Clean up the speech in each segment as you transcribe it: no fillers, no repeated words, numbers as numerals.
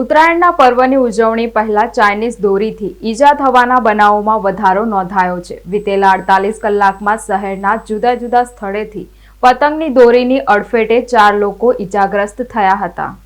ઉત્તરાયણના પર્વની ઉજવણી પહેલા ચાઇનીઝ દોરીથી ઈજા થવાના બનાવોમાં વધારો નોંધાયો છે। વિતેલા 48 કલાકમાં શહેરના જુદા જુદા સ્થળેથી પતંગની દોરીની અડફેટે 4 લોકો ઈજાગ્રસ્ત થયા હતા।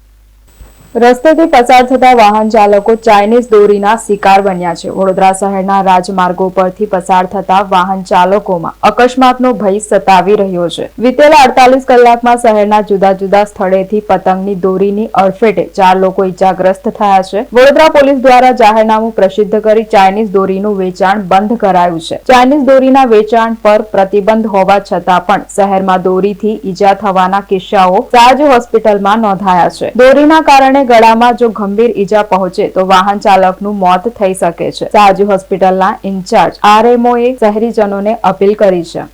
રસ્તેથી પસાર થતા વાહન ચાલકો ચાઇનીઝ દોરીના શિકાર બન્યા છે। વડોદરા શહેરના રાજમાર્ગો પરથી પસાર થતા વાહન ચાલકોમાં અકસ્માતનો ભય સતાવી રહ્યો છે। વિતેલા 48 કલાકમાં શહેરના જુદા જુદા સ્થળેથી પતંગની દોરીની અડફેટે 4 લોકો ઈજાગ્રસ્ત થયા છે। વડોદરા પોલીસ દ્વારા જાહેરનામું પ્રસિદ્ધ કરી ચાઇનીઝ દોરીનું વેચાણ બંધ કરાયું છે। ચાઇનીઝ દોરીના વેચાણ પર પ્રતિબંધ હોવા છતાં પણ શહેરમાં દોરીથી ઈજા થવાના કિસ્સાઓ સાજ હોસ્પિટલમાં નોંધાયા છે। દોરીના કારણે ગળામાં જો ગંભીર ઈજા પહોંચે તો વાહન ચાલકનું મોત થઈ શકે છે। સાજી હોસ્પિટલના ઇન્ચાર્જ આરએમઓએ શહેરીજનોને અપીલ કરી છે।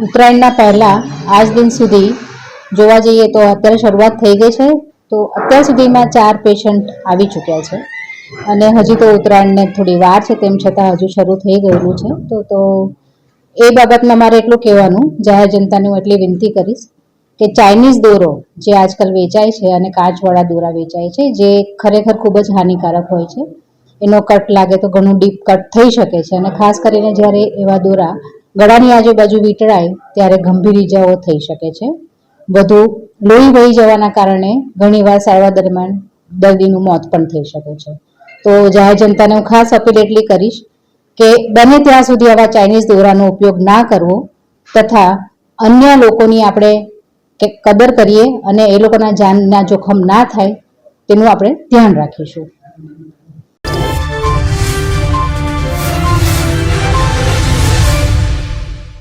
ઉત્તરાયણના પહેલા આજ દિન સુધી જોવા જઈએ તો અત્યારે શરૂઆત થઈ ગઈ છે, તો અત્યાર સુધીમાં 4 પેશન્ટ આવી ચૂક્યા છે અને હજી તો ઉત્તરાયણને થોડી વાર છે, તેમ છતાં હજુ શરૂ થઈ ગયેલું છે। તો એ બાબતમાં મારે એટલું કહેવાનું, જાહેર જનતાને હું એટલી વિનંતી કરીશ કે ચાઇનીઝ દોરો જે આજકાલ વેચાય છે અને કાચવાળા દોરા વેચાય છે, જે ખરેખર ખૂબ જ હાનિકારક હોય છે। એનો કટ લાગે તો ઘણું ડીપ કટ થઈ શકે છે અને ખાસ કરીને જ્યારે એવા દોરા ગળાની આજુબાજુ વીંટળાય ત્યારે ગંભીર ઈજાઓ થઈ શકે છે। વધુ લોહી વહી જવાના કારણે ઘણીવાર સારવાર દરમિયાન દર્દીનું મોત પણ થઈ શકે છે। તો જાહેર જનતાને હું ખાસ અપીલ એટલી કરીશ કે બને ત્યાં સુધી આવા ચાઇનીઝ દોરાનો ઉપયોગ ના કરવો તથા અન્ય લોકોની આપણે કદર કરીએ અને એ લોકોના જાનના જોખમ ના થાય તેનું આપણે ધ્યાન રાખીશું।